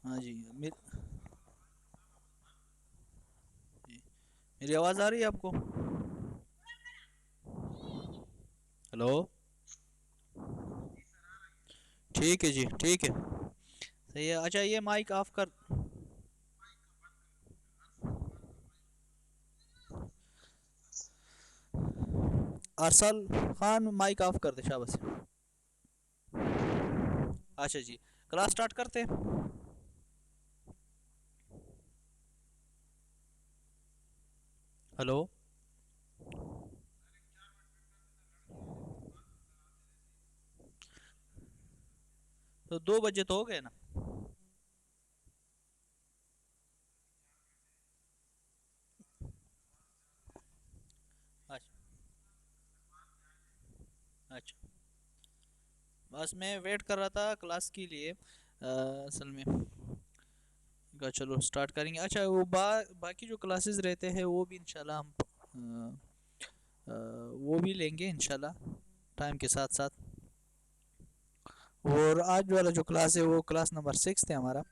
हाँ जी। जी, मेरी आवाज़ आ रही है आपको? हेलो। ठीक है जी, ठीक है। सही है। अच्छा, ये माइक ऑफ कर। अरसल खान, माइक ऑफ कर दे, शाबाश। अच्छा जी, क्लास स्टार्ट करते हैं। हेलो। तो 2 बजे तो हो गए ना? अच्छा। अच्छा, बस मैं वेट कर रहा था क्लास के लिए, असल में। चलो स्टार्ट करेंगे। अच्छा, वो बाकी जो क्लासेस रहते हैं वो भी इंशाल्लाह हम वो भी लेंगे इंशाल्लाह, टाइम के साथ साथ। और आज वाला जो क्लास है वो क्लास नंबर 6 है हमारा।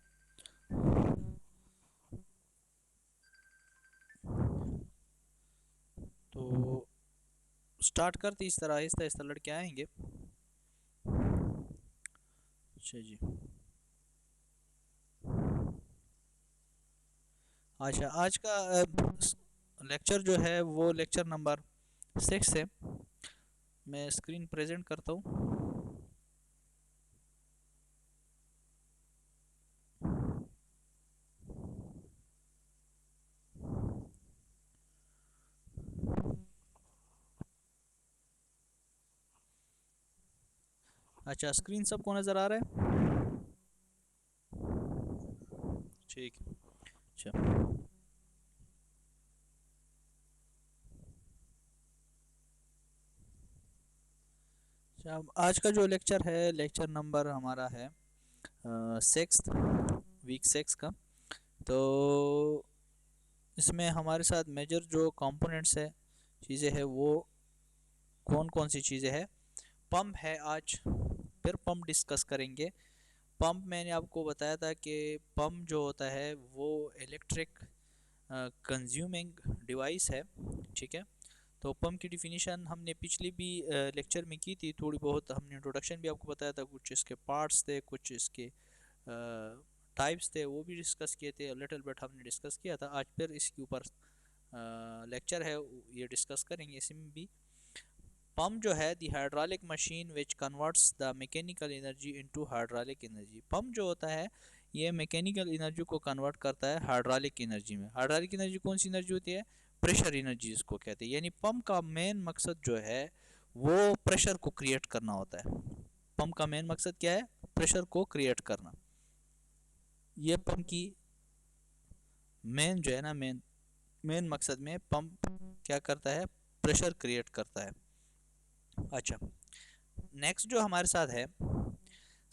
तो स्टार्ट करते इस तरह, आहिस्ता आहिस्ता लड़के आएंगे। अच्छा जी। अच्छा, आज का लेक्चर जो है वो लेक्चर नंबर 6 है। मैं स्क्रीन प्रेजेंट करता हूँ। अच्छा, स्क्रीन सबको नज़र आ रहा है? ठीक है। अच्छा। अच्छा, आज का जो लेक्चर है, लेक्चर नंबर हमारा है 6, वीक 6 का। तो इसमें हमारे साथ मेजर जो कंपोनेंट्स है, चीज़ें हैं, वो कौन कौन सी चीज़ें हैं। पंप है आज, फिर पंप डिस्कस करेंगे। पंप मैंने आपको बताया था कि पंप जो होता है वो इलेक्ट्रिक कंज्यूमिंग डिवाइस है। ठीक है। तो पंप की डिफिनीशन हमने पिछली भी लेक्चर में की थी, थोड़ी बहुत हमने इंट्रोडक्शन भी आपको बताया था, कुछ इसके पार्ट्स थे, कुछ इसके टाइप्स थे, वो भी डिस्कस किए थे, लिटिल बिट हमने डिस्कस किया था। आज फिर इसके ऊपर लेक्चर है, ये डिस्कस करेंगे इसमें भी। पंप जो है the hydraulic machine which converts the mechanical energy into hydraulic energy. Pump जो होता है ये मैकेनिकल एनर्जी को कन्वर्ट करता है हाइड्रोलिक एनर्जी में। हाइड्रोलिक एनर्जी कौन सी एनर्जी होती है? प्रेशर एनर्जी इसको कहते हैं। यानी पंप का मेन मकसद जो है वो प्रेशर को क्रिएट करना होता है। पंप का मेन मकसद क्या है? प्रेशर को क्रिएट करना। ये पंप की मेन जो है ना, मेन मेन मकसद में पंप क्या करता है? प्रेशर क्रिएट करता है। अच्छा, नेक्स्ट जो हमारे साथ है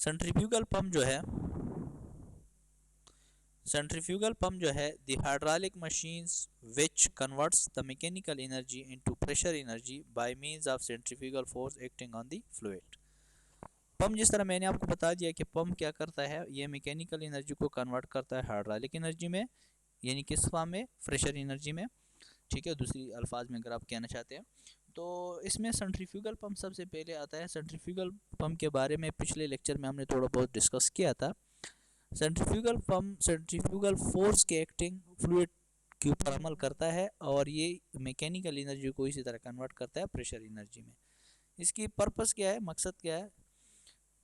सेंट्रीफ्यूगल पंप जो है। सेंट्रीफ्यूगल पंप जो है the hydraulic machines which converts the mechanical energy into pressure energy by means of centrifugal force acting on the fluid. Pump, जिस तरह मैंने आपको बता दिया कि पंप क्या करता है, ये मैकेनिकल एनर्जी को कन्वर्ट करता है हाइड्रोलिक एनर्जी में, यानी किस फॉर्म में? प्रेशर एनर्जी में। ठीक है, दूसरी अल्फाज में अगर आप कहना चाहते हैं तो। इसमें सेंट्रीफ्यूगल पंप सबसे पहले आता है। सेंट्रीफ्यूगल पंप के बारे में पिछले लेक्चर में हमने थोड़ा बहुत डिस्कस किया था। सेंट्रीफ्यूगल पंप सेंट्रीफ्यूगल फोर्स के एक्टिंग फ्लूइड के ऊपर अमल करता है, और ये मैकेनिकल एनर्जी को इसी तरह कन्वर्ट करता है प्रेशर एनर्जी में। इसकी पर्पस क्या है, मकसद क्या है?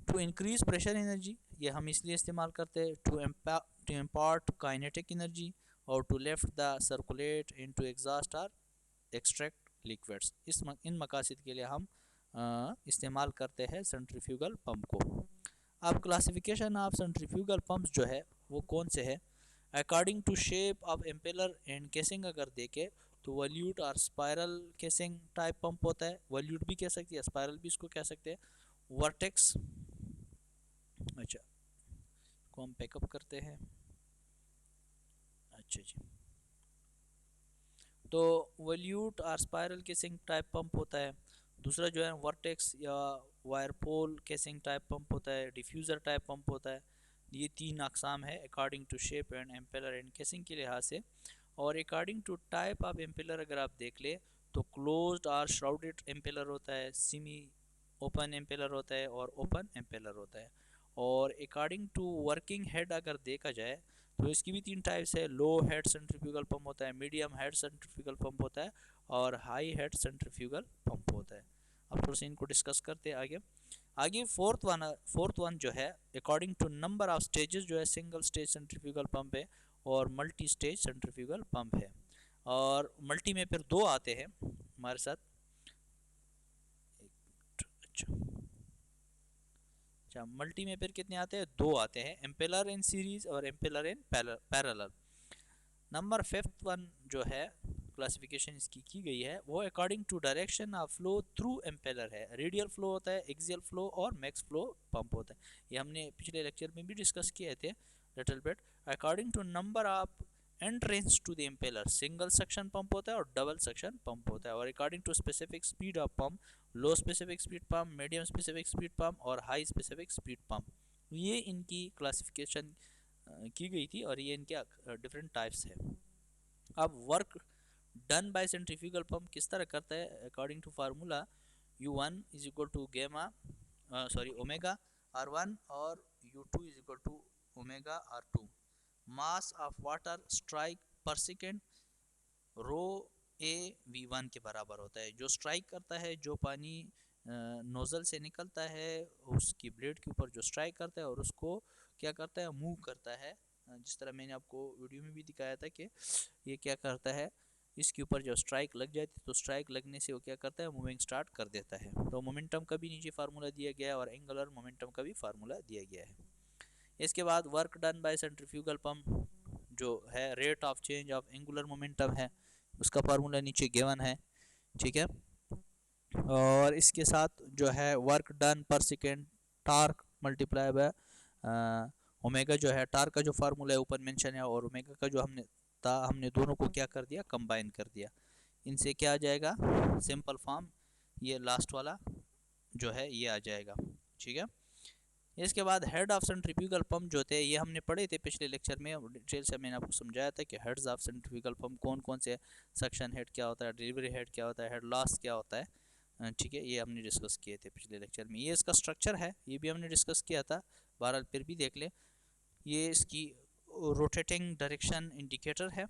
टू इंक्रीज प्रेशर एनर्जी, ये हम इसलिए इस्तेमाल करते हैं। टू इम्पार्ट काइनेटिक एनर्जी, और to lift the circulate into exhaust और एक्सट्रैक्ट लिक्विड्स। इन मकासद के लिए हम इस्तेमाल करते हैं सेंट्रीफ्यूगल पंप को। अब क्लासिफिकेशन ऑफ सेंट्रीफ्यूगल पंप्स जो है वो कौन से है? According to shape of impeller and casing अगर देखें तो वॉल्यूट और स्पायरल केसिंग टाइप पंप होता है। वॉल्यूट भी कह सकते हैं, स्पायरल भी इसको कह सकते हैं। वर्टेक्स। अच्छा, को हम पैकअप करते हैं। अच्छा जी। तो वॉल्यूट और स्पायरल केसिंग टाइप पंप होता है। दूसरा जो है वर्टेक्स या वायरपोल केसिंग टाइप पंप होता है। डिफ्यूज़र टाइप पंप होता है। ये 3 अकसाम है according to shape and impeller and casing के लिहाज से। और according to type of impeller अगर आप देख ले तो क्लोज्ड और श्राउडेड एम्पेलर होता है, सेमी ओपन एम्पेलर होता है और ओपन एम्पेलर होता है। और अकॉर्डिंग टू वर्किंग हेड अगर देखा जाए तो इसकी भी 3 टाइप्स है। लो हेड सेंट्रीफ्यूगल पंप होता है, मीडियम हेड सेंट्रीफ्यूगल पंप होता है और हाई हेड सेंट्रीफ्यूगल पंप होता है। अब थोड़ा सा इनको डिस्कस करते हैं आगे। आगे फोर्थ वन जो है according to number of stages जो है सिंगल स्टेज सेंट्रीफ्यूगल पंप है और मल्टी स्टेज सेंट्रीफ्यूगल पंप है। और मल्टी में फिर 2 आते हैं हमारे साथ। अच्छा मल्टी में फिर कितने आते हैं? 2 आते हैं, एम्पेलर इन सीरीज और impeller in parallel. Number 5th one जो है क्लासिफिकेशन इसकी की गई है वो according to direction of flow through impeller है। रेडियल फ्लो होता है, एक्सियल फ्लो और मैक्स फ्लो पंप होता है। ये हमने पिछले लेक्चर में भी डिस्कस किए थे little bit. According to number of entrance to the impeller single suction pump होता है और डबल सक्शन पंप होता है। और according to specific speed of pump low specific speed pump, medium specific speed pump और high specific speed pump, ये इनकी classification की गई थी और ये इनके डिफरेंट टाइप्स है। अब work done by centrifugal pump किस तरह करता है? According to formula U1 is equal to gamma omega R1 और U2 is equal to omega R2। Mass of water strike per second rho A V1 के बराबर होता है। जो स्ट्राइक करता है, जो पानी नोज़ल से निकलता है उसकी ब्लेड के ऊपर जो स्ट्राइक करता है और उसको क्या करता है? मूव करता है। जिस तरह मैंने आपको वीडियो में भी दिखाया था कि ये क्या करता है, इसके ऊपर जब स्ट्राइक लग जाती है तो स्ट्राइक लगने से वो क्या करता है? मूविंग स्टार्ट कर देता है। तो मोमेंटम का भी नीचे फार्मूला दिया गया है और एंगुलर मोमेंटम का भी फार्मूला दिया गया है। इसके बाद work done by centrifugal pump जो है rate of change of angular momentum है, उसका फार्मूला नीचे गिवन है, ठीक है। और इसके साथ जो है वर्क डन पर second torque multiply by omega जो है, टार्क का जो फार्मूला है ऊपर मेंशन है और ओमेगा का जो हमने दोनों को क्या कर दिया? कंबाइन कर दिया। इनसे क्या आ जाएगा? सिंपल फॉर्म ये लास्ट वाला जो है ये आ जाएगा, ठीक है। इसके बाद हेड ऑफ सेंट्रीफ्यूगल पंप जो थे ये हमने पढ़े थे पिछले लेक्चर में, डिटेल से मैंने आपको समझाया था कि हेड्स ऑफ सेंट्रीफ्यूगल पंप कौन कौन से, सक्शन हेड क्या होता है, डिलीवरी हेड क्या होता है, हेड लॉस क्या होता है, ठीक है। ये हमने डिस्कस किए थे पिछले लेक्चर में। ये इसका स्ट्रक्चर है, ये भी हमने डिस्कस किया था, बहरहाल फिर भी देख ले। ये इसकी रोटेटिंग डायरेक्शन इंडिकेटर है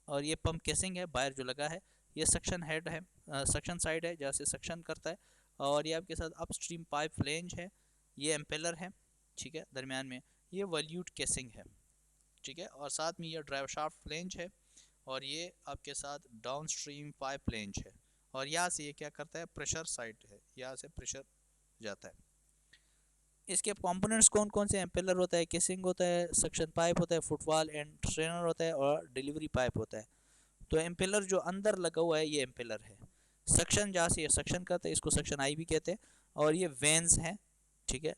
और ये पंप केसिंग है, बाहर जो लगा है। ये सक्शन हेड है, सक्शन साइड है जहाँ से सक्शन करता है। और ये आपके साथ अपस्ट्रीम पाइप फ्लेंज है, ये एम्पेलर है, ठीक है। दरमियान में ये वॉल्यूट केसिंग है, ठीक है। और साथ में ये ड्राइव शाफ्ट फ्लेंज है और ये आपके साथ डाउन स्ट्रीम पाइप फ्लेंज है। और यहाँ से ये क्या करता है? प्रेशर साइड है, यहाँ से प्रेशर जाता है। इसके कंपोनेंट्स कौन कौन से? एम्पेलर होता है, केसिंग होता है, सक्शन पाइप होता है, फुटवॉल एंड स्ट्रेनर होता है और डिलीवरी पाइप होता है। तो एम्पेलर जो अंदर लगा हुआ है ये एम्पेलर है। सक्शन जहाँ से ये सक्शन करता है इसको सक्शन आई भी कहते हैं। और ये वेन्स हैं, ठीक है,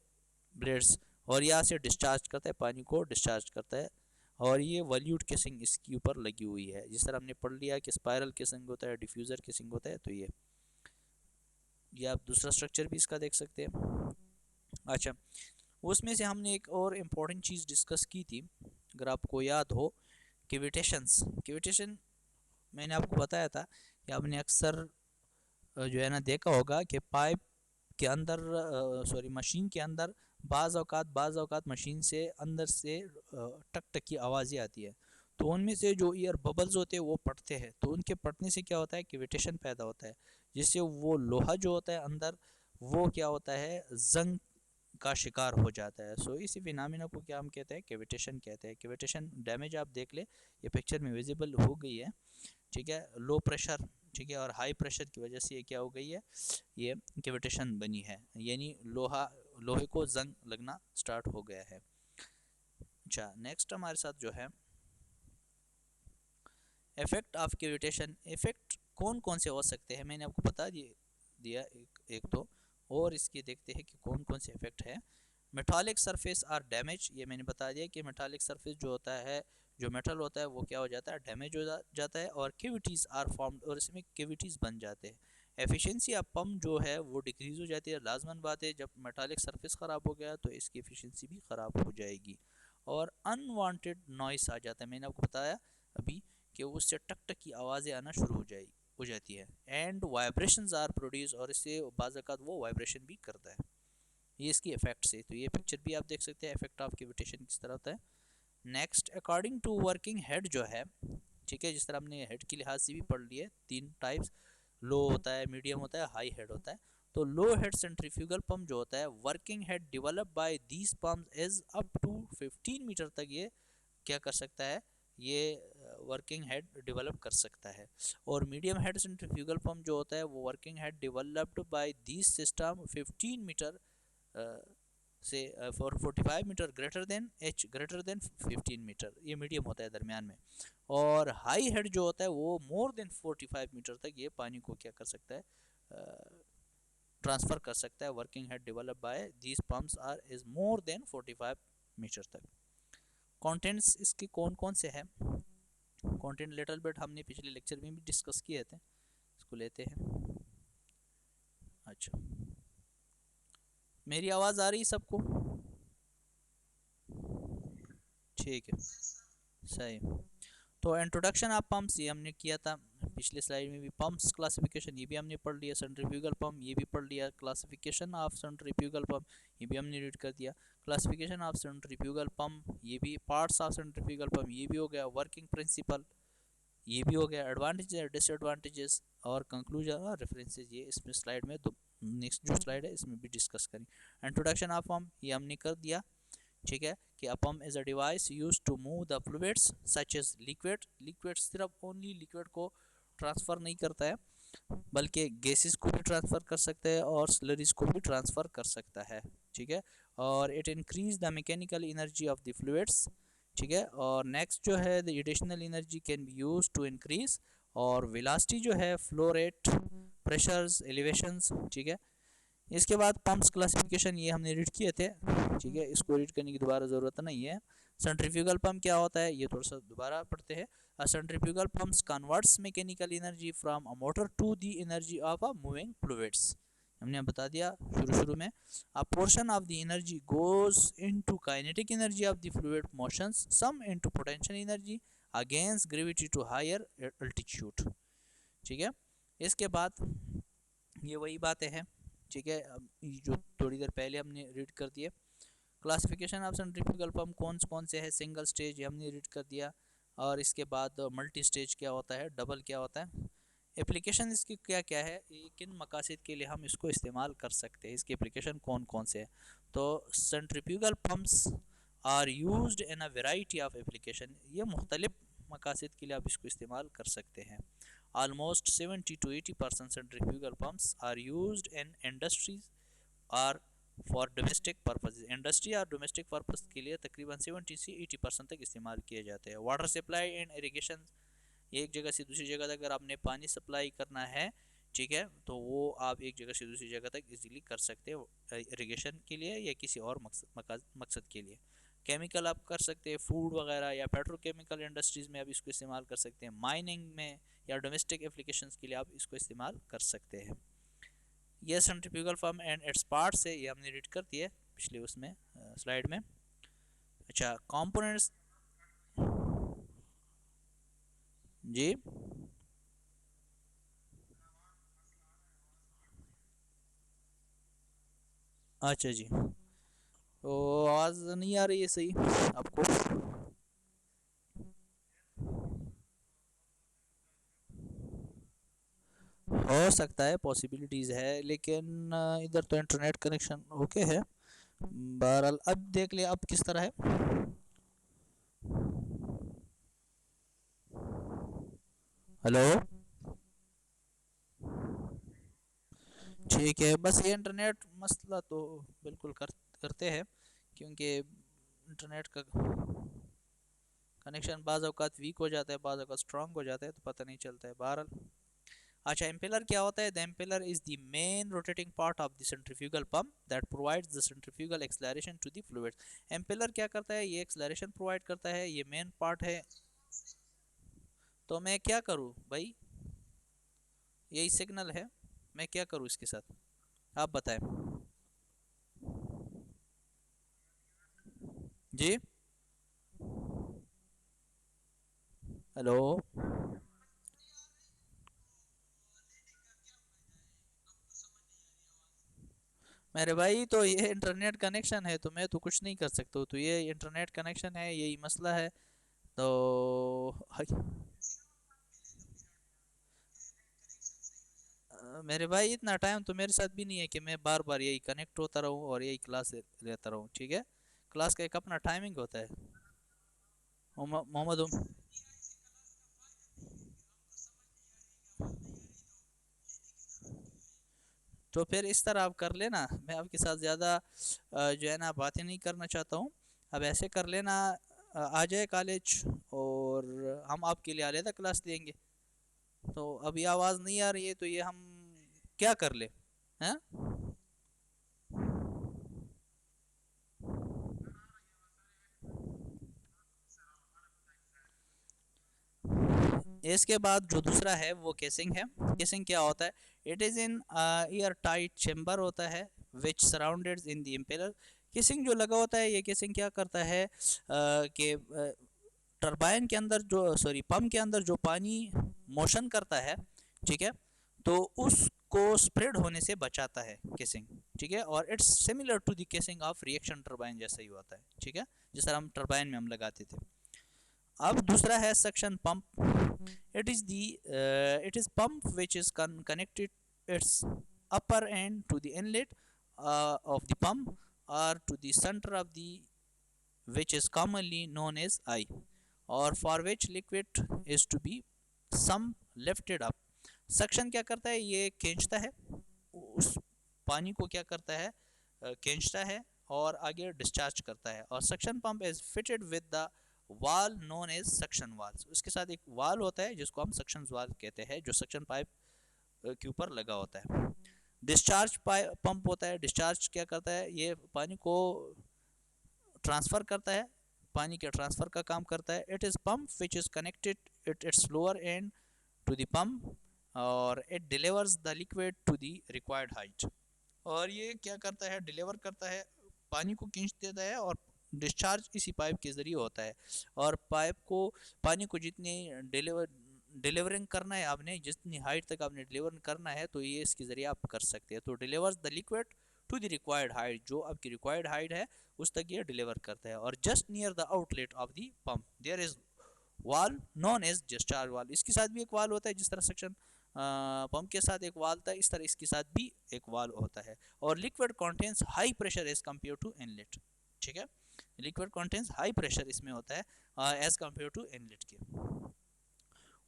ब्लेड्स, और यहाँ से डिस्चार्ज करता है, पानी को डिस्चार्ज करता है। और ये वॉल्यूट केसिंग इसके ऊपर लगी हुई है। जिस तरह हमने पढ़ लिया कि स्पायरल केसिंग होता है, डिफ्यूज़र केसिंग होता है। तो ये आप दूसरा स्ट्रक्चर भी इसका देख सकते हैं। अच्छा, उसमें से हमने एक और इम्पॉर्टेंट चीज़ डिस्कस की थी, अगर आपको याद हो, कैविटेशन मैंने आपको बताया था कि आपने अक्सर जो है ना देखा होगा कि पाइप के अंदर मशीन के अंदर बाज़ औक़ात मशीन से अंदर से टक टक की आवाज़ें आती है। तो उनमें से जो एयर बबल्स होते हैं वो फटते हैं, तो उनके फटने से क्या होता है? कैविटेशन पैदा होता है, जिससे वो लोहा जो होता है अंदर वो क्या होता है? जंग का शिकार हो जाता है। सो इसी फिनोमेना को क्या हम कहते हैं? कैविटेशन कहते हैं। कैविटेशन डैमेज आप देख ले, ये पिक्चर में विजिबल हो गई है, ठीक है। लो प्रेशर, ठीक है, और हाई प्रेशर की वजह से ये क्या हो गई है? ये कैविटेशन बनी है, यानी लोहे को जंग लगना स्टार्ट हो गया है। अच्छा, नेक्स्ट हमारे साथ जो है इफेक्ट ऑफ कैविटेशन। इफेक्ट कौन कौन से हो सकते हैं मैंने आपको बता दिया एक तो, और इसके देखते हैं कि कौन कौन से इफेक्ट है। मेटालिक सरफेस आर डैमेज, ये मैंने बता दिया कि मेटालिक सरफेस जो होता है, जो मेटल होता है वो क्या हो जाता है? डैमेज हो जाता है। और कैविटीज़ आर फॉर्म्ड, और इसमें कैविटीज़ बन जाते हैं। एफिशिएंसी ऑफ पम्प जो है वो डिक्रीज़ हो जाती है। लाजमन बात है, जब मेटालिक सरफेस ख़राब हो गया तो इसकी एफिशिएंसी भी ख़राब हो जाएगी और अनवांटेड नॉइस आ जाता है। मैंने आपको बताया अभी कि उससे टक टक की आवाज़ें आना शुरू हो जाती है एंड वाइब्रेशंस आर प्रोड्यूस, और इससे बाज़ औक़ात वो वाइब्रेशन भी करता है। ये इसकी इफेक्ट से, तो ये पिक्चर भी आप देख सकते हैं इफेक्ट ऑफ कैविटेशन किस तरह होता है। Next, according to working head जो है, ठीक है, जिस तरह हमने हेड के लिहाज से भी पढ़ लिए 3 टाइप्स, लो होता है, मीडियम होता है, हाई हेड होता है। तो लो हेड सेंट्रीफ्यूगल पंप जो होता है, working head develop by these pump is up to 15 metre तक ये क्या कर सकता है, ये वर्किंग हेड डेवलप कर सकता है। और मीडियम हेड सेंट्रीफ्यूगल पंप जो होता है वो working head developed by these system 15 meter से for 45 meter greater than H greater than 15 meter, ये मीडियम होता है दरमियान में। और हाई हेड जो होता है वो मोर देन 45 मीटर तक ये पानी को क्या कर सकता है, ट्रांसफ़र कर सकता है। Working head develop by these pumps are is more than 45 metre तक। कंटेंट्स इसके कौन कौन से हैं, कंटेंट लिटिल बिट हमने पिछले लेक्चर में भी डिस्कस किए थे, इसको लेते हैं। अच्छा, मेरी आवाज़ आ रही सबको? ठीक है, सही। तो इंट्रोडक्शन ऑफ पंप्स ये हमने किया था पिछले स्लाइड में भी। पंप्स क्लासिफिकेशन ये भी हमने पढ़ लिया। सेंट्रीफ्यूगल पंप ये भी पढ़ लिया। क्लासिफिकेशन ऑफ सेंट्रीफ्यूगल पंप ये भी हमने रीड कर दिया। क्लासिफिकेशन ऑफ सेंट्रीफ्यूगल पंप ये भी, पार्ट्स ऑफ सेंट्रीफ्यूगल पंप ये भी हो गया। वर्किंग प्रिंसिपल ये भी हो गया। एडवांटेजेस डिसएडवांटेजेस और कंक्लूजन और रेफरेंसेस ये इसमें स्लाइड में, तो नेक्स्ट जो स्लाइड है इसमें भी डिस्कस करें। इंट्रोडक्शन ऑफ पंप ये हमने कर दिया, ठीक है, कि a pump is a device used to move the fluids such as liquid सिर्फ ओनली लिक्विड को ट्रांसफ़र नहीं करता है बल्कि गैसेस को भी ट्रांसफ़र कर सकता है और स्लरीज को भी ट्रांसफ़र कर सकता है, ठीक है। और it increase the mechanical energy of the fluids, ठीक है। और नेक्स्ट जो है the additional energy can be use to increase, और वेलोसिटी जो है, फ्लो रेट, प्रेशर्स, एलिवेशंस, ठीक है। इसके बाद पंप्स क्लासिफिकेशन ये हमने रीड किए थे, ठीक है, इसको रीड करने की दोबारा ज़रूरत नहीं है। सेंट्रीफ्यूगल पंप क्या होता है ये थोड़ा सा दोबारा पढ़ते हैं। Centrifugal pumps converts mechanical energy from a motor to the energy of a moving fluids. हमने बता दिया शुरू में, a portion of the energy goes into kinetic energy of the fluid motions, some into potential energy against gravity to higher altitude, ठीक है। इसके बाद ये वही बातें हैं, ठीक है, जो थोड़ी देर पहले हमने रीड कर दिए। क्लासिफिकेशन ऑफ सेंट्रीफ्यूगल पंप कौन से है, सिंगल स्टेज ये हमने रीड कर दिया। और इसके बाद मल्टी स्टेज क्या होता है, डबल क्या होता है, एप्लीकेशन इसकी क्या क्या है, किन मकासद के लिए हम इसको इस्तेमाल कर सकते हैं, इसके एप्लीकेशन कौन से हैं। तो centrifugal pumps are used in a variety of application, ये मुख्तलिफ मकासद के लिए आप इसको इस्तेमाल कर सकते हैं। Almost 70 to 80% centrifugal pumps are used in industries or for domestic purposes. Industry और डोमेस्टिक पर्पस के लिए तकरीबन 70 से 80% तक इस्तेमाल किए जाते हैं। वाटर सप्लाई एंड इरिगेशन, एक जगह से दूसरी जगह तक अगर आपने पानी सप्लाई करना है, ठीक है, तो वो आप एक जगह से दूसरी जगह तक इजीली कर सकते हैं इरिगेशन के लिए या किसी और मकसद के लिए। केमिकल आप कर सकते हैं, फूड वगैरह या पेट्रोकेमिकल इंडस्ट्रीज़ में आप इसको इस्तेमाल कर सकते हैं। माइनिंग में या डोमेस्टिक एप्लीकेशंस के लिए आप इसको इस्तेमाल कर सकते हैं। ये centrifugal pump and its parts है, ये हमने रीड कर दिया पिछले उसमें स्लाइड में। अच्छा, कंपोनेंट्स जी, अच्छा जी, तो आवाज़ नहीं आ रही है सही आपको? हो सकता है, पॉसिबिलिटीज़ है, लेकिन इधर तो इंटरनेट कनेक्शन ओके है। बहरहाल अब देख लिया अब किस तरह है। हेलो, ठीक है, बस ये इंटरनेट मसला तो बिल्कुल करते हैं, क्योंकि इंटरनेट का कनेक्शन बाज़ औक़ात वीक हो जाता है, बाज़ औक़ात स्ट्रॉन्ग हो जाता है, तो पता नहीं चलता है। बहरहाल अच्छा, इम्पेलर क्या होता है? The impeller is the main rotating part of the centrifugal pump that provides the centrifugal acceleration to the fluid. Impeller क्या करता है? ये एक्सेलरेशन प्रोवाइड करता है, ये मेन पार्ट है। तो मैं क्या करूँ भाई, यही सिग्नल है। मैं क्या करूँ इसके साथ, आप बताएं। जी, हेलो। मेरे भाई तो ये इंटरनेट कनेक्शन है, तो मैं तो कुछ नहीं कर सकता हूँ, तो ये इंटरनेट कनेक्शन है, यही मसला है। तो मेरे भाई इतना टाइम तो मेरे साथ भी नहीं है कि मैं बार बार यही कनेक्ट होता रहूँ और यही क्लास लेता रहूँ, ठीक है। क्लास का एक अपना टाइमिंग होता है। मोहम्मद तो फिर इस तरह आप कर लेना, मैं आपके साथ ज़्यादा जो है ना बातें नहीं करना चाहता हूँ। अब ऐसे कर लेना, आ जाए कॉलेज और हम आपके लिए अलहदा क्लास देंगे। तो अभी आवाज़ नहीं आ रही है, तो ये हम क्या कर ले, हैं? इसके बाद जो दूसरा है वो केसिंग है। केसिंग क्या होता है? It is in air tight chamber होता है which surrounded in the impeller. Casing जो लगा होता है, ये केसिंग क्या करता है कि टरबाइन के अंदर जो, सॉरी, पंप के अंदर जो पानी मोशन करता है, ठीक है, तो उसको स्प्रेड होने से बचाता है केसिंग, ठीक है। और it's similar to the casing of reaction turbine जैसा ही होता है, ठीक है, जिस तरह हम टरबाइन में हम लगाते थे। अब दूसरा है suction pump. It is pump which is connected it's upper end to the inlet of the pump or to the center of the, which is commonly known as eye, or for which liquid is to be some lifted up. Suction क्या करता है? ये खींचता है उस पानी को, क्या करता है, खींचता है और आगे डिस्चार्ज करता है। और suction pump is fitted with the वाल नोन एज सक्शन वाल्स। उसके साथ एक वाल होता है जिसको हम सक्शन वाल कहते हैं, जो सक्शन पाइप के ऊपर लगा होता है। डिस्चार्ज पंप होता है। डिस्चार्ज क्या करता है? ये पानी को ट्रांसफ़र करता है, पानी के ट्रांसफ़र का काम करता है। It is pump which is connected it its lower end to the pump और it delivers the liquid to the required height. और ये क्या करता है? डिलीवर करता है, पानी को खींच देता है, और डिस्चार्ज इसी पाइप के ज़रिए होता है। और पाइप को, पानी को जितनी डिलीवरिंग करना है आपने, जितनी हाइट तक आपने डिलीवर करना है, तो ये इसके ज़रिए आप कर सकते हैं। तो delivers the liquid to the required height, जो आपकी रिक्वायर्ड हाइट है उस तक ये डिलीवर करता है। और just near the outlet of the pump there is valve known as discharge valve. इसके साथ भी एक वाल होता है, जिस तरह सेक्शन पंप के साथ एक वाल था, इस तरह इसके साथ भी एक वाल होता है। और liquid contains high pressure as compare to inlet, ठीक है। लिक्विड कंटेन्स हाई प्रेशर इसमें होता है एज कम्पेयर टू इनलेट के।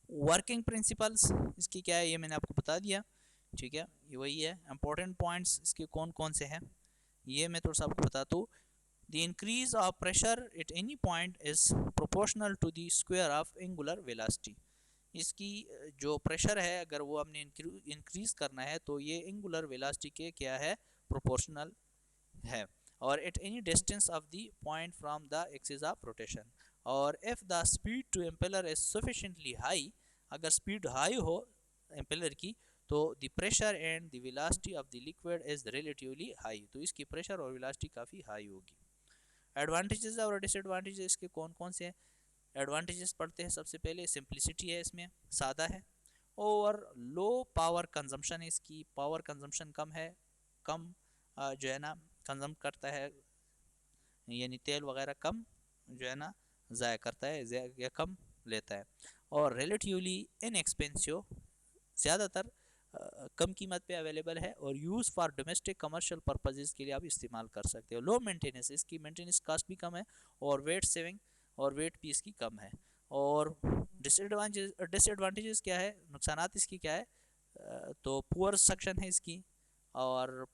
वर्किंग प्रिंसिपल्स इसकी क्या है, ये मैंने आपको बता दिया, ठीक है। ये वही है। इंपॉर्टेंट पॉइंट्स इसके कौन कौन से हैं, ये मैं थोड़ा सा आपको बताता हूँ। The increase of pressure at any point is proportional to the square of angular velocity। इसकी जो प्रेशर है, अगर वो हमने इंक्रीज करना है, तो ये एंगुलर वेलोसिटी के क्या है? प्रोपोर्शनल है। और at any distance of the point from the axis of rotation. और if the speed to impeller is sufficiently high, अगर स्पीड हाई हो इम्पेलर की, तो the pressure and the velocity of the liquid is relatively high, तो इसकी pressure और velocity काफ़ी high होगी। एडवांटेजेस और डिसएडवांटेजेस इसके कौन कौन से हैं? एडवांटेजेस पढ़ते हैं। सबसे पहले सिंप्लिसिटी है, इसमें सादा है। और लो पावर कंजम्पशन है, इसकी पावर कंजम्पशन कम है, कम जो है ना कंजम करता है, यानी तेल वगैरह कम जो है ना ज़ाया करता है या कम लेता है। और रिलेटिवली इनएक्सपेंसिव, ज़्यादातर कम कीमत पे अवेलेबल है, और use for domestic commercial purposes के लिए आप इस्तेमाल कर सकते हो। लो मेंटेनेंस, इसकी मेंटेनेंस कास्ट भी कम है, और वेट सेविंग, और वेट भी इसकी कम है। और डिसएडवांटेजेस क्या है, नुकसानात इसकी क्या है? तो पुअर सक्शन है इसकी, और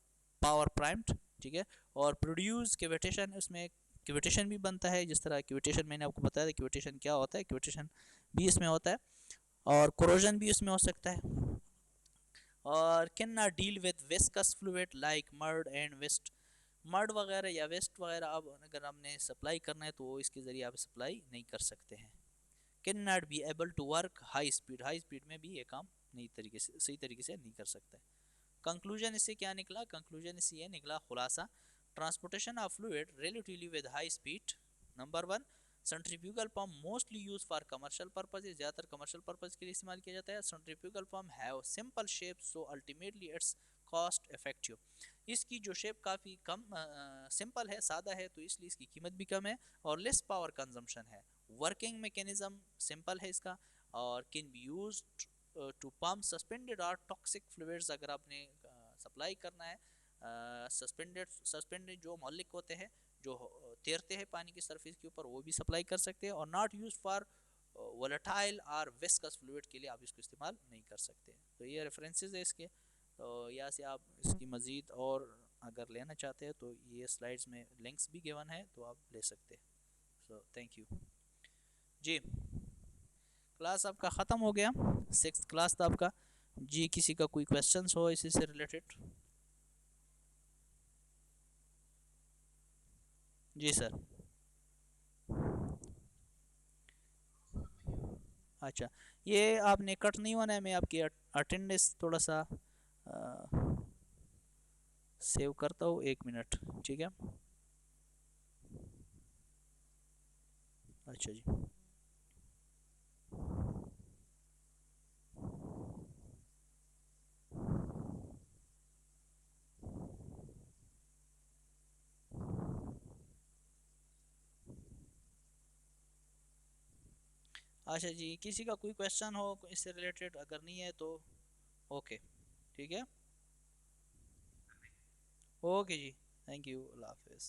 पावर प्राइम्ड, ठीक है। और प्रोड्यूस क्विटेशन, उसमें क्विटेशन भी बनता है, जिस तरह क्विटेशन मैंने आपको बताया था, क्विटेशन क्या होता है, क्विटेशन भी इसमें होता है। और कोरोजन भी इसमें हो सकता है। और can not deal with viscous fluid like mud and waste. Mud वगैरह या वेस्ट वगैरह अब अगर हमने सप्लाई करना है, तो इसके ज़रिए आप सप्लाई नहीं कर सकते हैं। Can not be able to work high speed, high speed में भी ये काम नहीं तरीके से, सही तरीके से नहीं कर सकता है। कंक्लूजन इससे क्या निकला? कंक्लूजन इससे ये निकला, खुलासा, transportation of fluid relatively with high speed. Number one, centrifugal pump mostly use for commercial purpose, ज़्यादातर कमर्शियल पर्पज के लिए इस्तेमाल किया जाता है। Centrifugal pump have simple shape so ultimately it's cost effective, इसकी जो शेप काफ़ी कम सिंपल है, सादा है, तो इसलिए इसकी कीमत भी कम है और लेस पावर कंजम्पशन है। वर्किंग मैकेनिज्म सिंपल है इसका, और can be use to pump suspended और टॉक्सिक फ्लूइड्स, अगर आपने सप्लाई करना है सस्पेंडेड जो मौलिक होते हैं जो तैरते हैं पानी की सरफेस के ऊपर, वो भी सप्लाई कर सकते हैं। और नॉट यूज फॉर वोलेटाइल और विस्कस फ्लूइड के लिए आप इसको इस्तेमाल नहीं कर सकते। तो ये रेफरेंसेस है इसके, तो यहाँ से आप इसकी मज़ीद और अगर लेना चाहते हैं तो ये स्लाइड्स में लिंक्स भी गिवन है, तो आप ले सकते हैं। सो थैंक यू जी। क्लास आपका ख़त्म हो गया, 6th क्लास था आपका जी। किसी का कोई क्वेश्चंस हो इसी से रिलेटेड? जी सर। अच्छा, ये आपने कट नहीं होना है, मैं आपकी अटेंडेंस थोड़ा सा सेव करता हूँ, 1 मिनट, ठीक है। अच्छा जी। अच्छा जी, किसी का कोई क्वेश्चन हो इससे रिलेटेड? अगर नहीं है तो ओके, ठीक है। ओके जी, थैंक यू, अल्लाह हाफिज़।